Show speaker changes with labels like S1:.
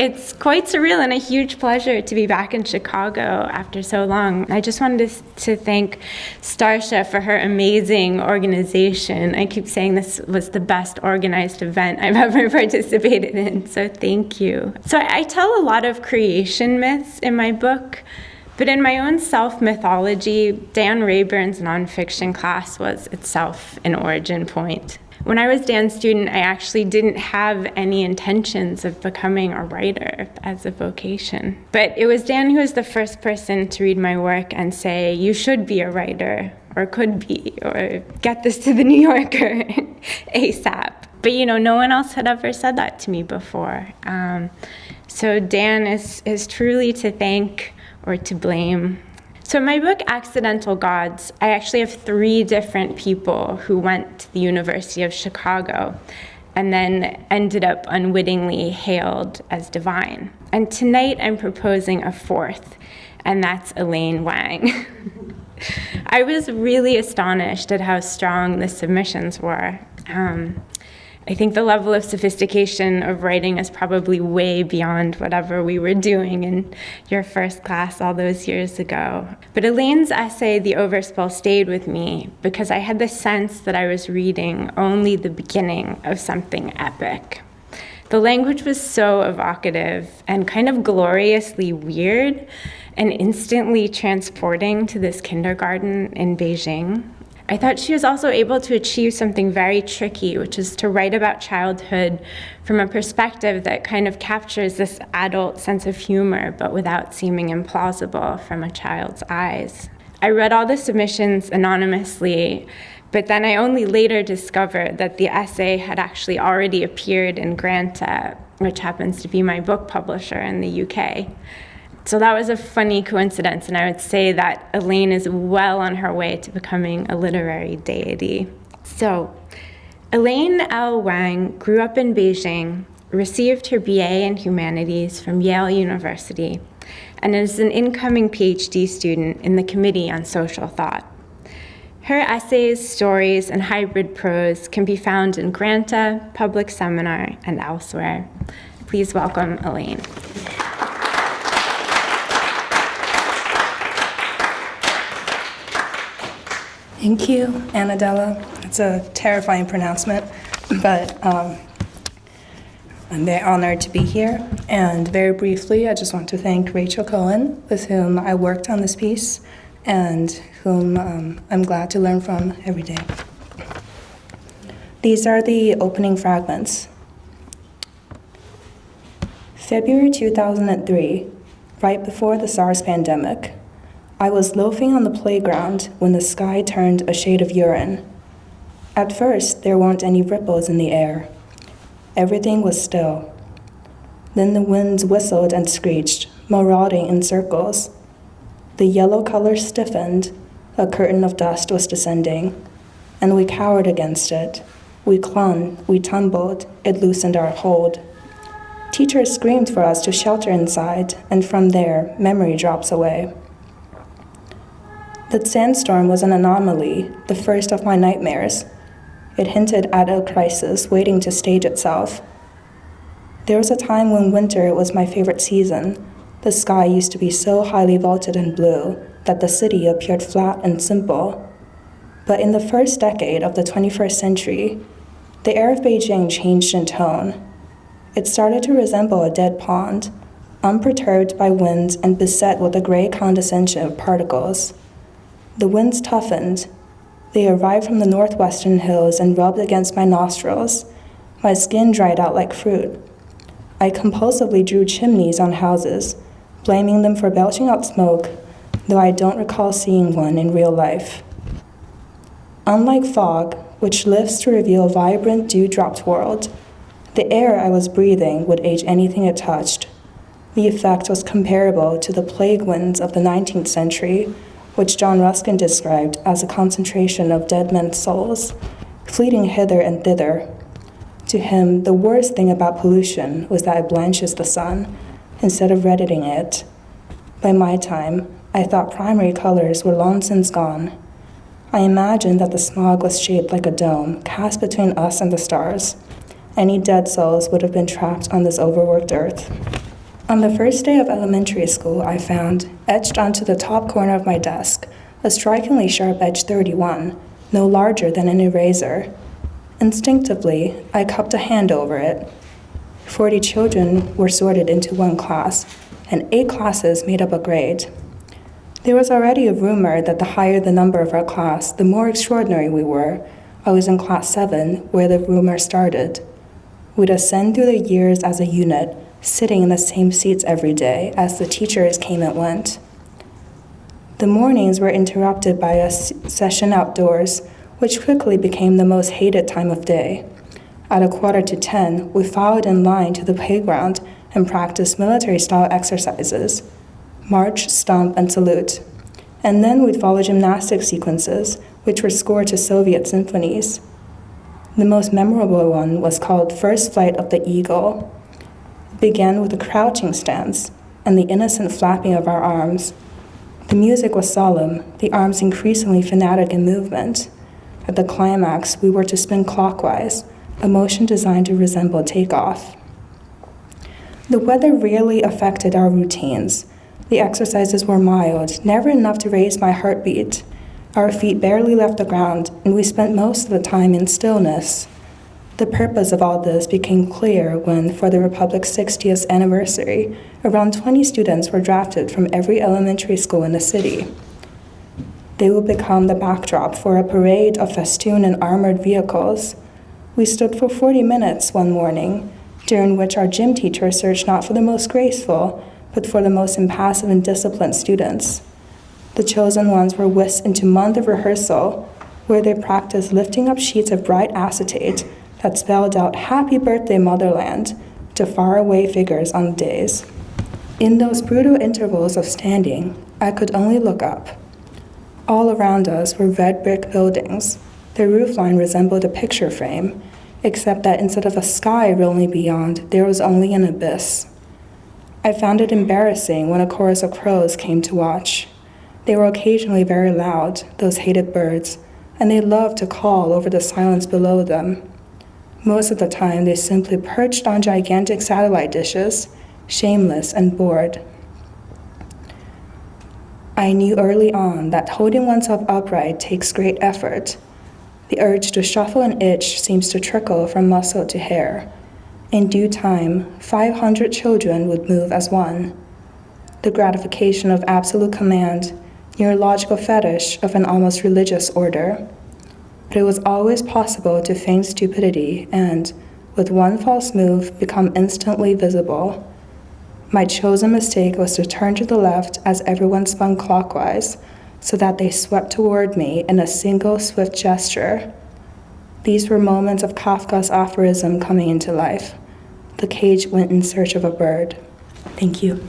S1: It's quite surreal and a huge pleasure to be back in Chicago after so long. I just wanted to thank Starsha for her amazing organization. I keep saying this was the best organized event I've ever participated in, so thank you. So I tell a lot of creation myths in my book, but in my own self-mythology, Dan Rayburn's nonfiction class was itself an origin point. When I was Dan's student, I actually didn't have any intentions of becoming a writer as a vocation. But it was Dan who was the first person to read my work and say, you should be a writer, or could be, or get this to the New Yorker ASAP. But no one else had ever said that to me before. So Dan is truly to thank or to blame. So in my book, Accidental Gods, I actually have 3 different people who went to the University of Chicago and then ended up unwittingly hailed as divine. And tonight I'm proposing a 4th, and that's Elaine Wang. I was really astonished at how strong the submissions were. I think the level of sophistication of writing is probably way beyond whatever we were doing in your first class all those years ago. But Elaine's essay, The Overspill, stayed with me because I had the sense that I was reading only the beginning of something epic. The language was so evocative and kind of gloriously weird and instantly transporting to this kindergarten in Beijing. I thought she was also able to achieve something very tricky, which is to write about childhood from a perspective that kind of captures this adult sense of humor, but without seeming implausible from a child's eyes. I read all the submissions anonymously, but then I only later discovered that the essay had actually already appeared in Granta, which happens to be my book publisher in the UK. So that was a funny coincidence, and I would say that Elaine is well on her way to becoming a literary deity. So, Elaine L. Wang grew up in Beijing, received her BA in Humanities from Yale University, and is an incoming PhD student in the Committee on Social Thought. Her essays, stories, and hybrid prose can be found in Granta, Public Seminar, and elsewhere. Please welcome Elaine.
S2: Thank you, Annadella. It's a terrifying pronouncement, but I'm very honored to be here. And very briefly, I just want to thank Rachel Cohen, with whom I worked on this piece, and whom I'm glad to learn from every day. These are the opening fragments. February 2003, right before the SARS pandemic, I was loafing on the playground when the sky turned a shade of urine. At first, there weren't any ripples in the air. Everything was still. Then the winds whistled and screeched, marauding in circles. The yellow color stiffened, a curtain of dust was descending, and we cowered against it. We clung, we tumbled, it loosened our hold. Teachers screamed for us to shelter inside, and from there, memory drops away. The sandstorm was an anomaly, the first of my nightmares. It hinted at a crisis waiting to stage itself. There was a time when winter was my favorite season. The sky used to be so highly vaulted and blue that the city appeared flat and simple. But in the first decade of the 21st century, the air of Beijing changed in tone. It started to resemble a dead pond, unperturbed by winds and beset with a gray condensation of particles. The winds toughened. They arrived from the northwestern hills and rubbed against my nostrils. My skin dried out like fruit. I compulsively drew chimneys on houses, blaming them for belching out smoke, though I don't recall seeing one in real life. Unlike fog, which lifts to reveal a vibrant, dew-dropped world, the air I was breathing would age anything it touched. The effect was comparable to the plague winds of the 19th century, which John Ruskin described as a concentration of dead men's souls, fleeting hither and thither. To him, the worst thing about pollution was that it blanches the sun, instead of reddening it. By my time, I thought primary colors were long since gone. I imagined that the smog was shaped like a dome, cast between us and the stars. Any dead souls would have been trapped on this overworked earth. On the first day of elementary school, I found, etched onto the top corner of my desk, a strikingly sharp-edged 31, no larger than an eraser. Instinctively, I cupped a hand over it. 40 children were sorted into one class, and 8 classes made up a grade. There was already a rumor that the higher the number of our class, the more extraordinary we were. I was in class 7, where the rumor started. We'd ascend through the years as a unit, sitting in the same seats every day as the teachers came and went. The mornings were interrupted by a session outdoors, which quickly became the most hated time of day. At 9:45, we filed in line to the playground and practiced military-style exercises, march, stomp, and salute. And then we'd follow gymnastic sequences, which were scored to Soviet symphonies. The most memorable one was called First Flight of the Eagle. It began with a crouching stance and the innocent flapping of our arms. The music was solemn, the arms increasingly fanatic in movement. At the climax, we were to spin clockwise, a motion designed to resemble takeoff. The weather rarely affected our routines. The exercises were mild, never enough to raise my heartbeat. Our feet barely left the ground, and we spent most of the time in stillness. The purpose of all this became clear when, for the Republic's 60th anniversary, around 20 students were drafted from every elementary school in the city. They would become the backdrop for a parade of festooned and armored vehicles. We stood for 40 minutes one morning, during which our gym teacher searched not for the most graceful, but for the most impassive and disciplined students. The chosen ones were whisked into a month of rehearsal, where they practiced lifting up sheets of bright acetate that spelled out "Happy Birthday, Motherland" to faraway figures on the days. In those brutal intervals of standing, I could only look up. All around us were red brick buildings. Their roofline resembled a picture frame, except that instead of a sky rolling beyond, there was only an abyss. I found it embarrassing when a chorus of crows came to watch. They were occasionally very loud, those hated birds, and they loved to call over the silence below them. Most of the time, they simply perched on gigantic satellite dishes, shameless and bored. I knew early on that holding oneself upright takes great effort. The urge to shuffle and itch seems to trickle from muscle to hair. In due time, 500 children would move as one. The gratification of absolute command, neurological fetish of an almost religious order. But it was always possible to feign stupidity and, with one false move, become instantly visible. My chosen mistake was to turn to the left as everyone spun clockwise, so that they swept toward me in a single swift gesture. These were moments of Kafka's aphorism coming into life. The cage went in search of a bird. Thank you.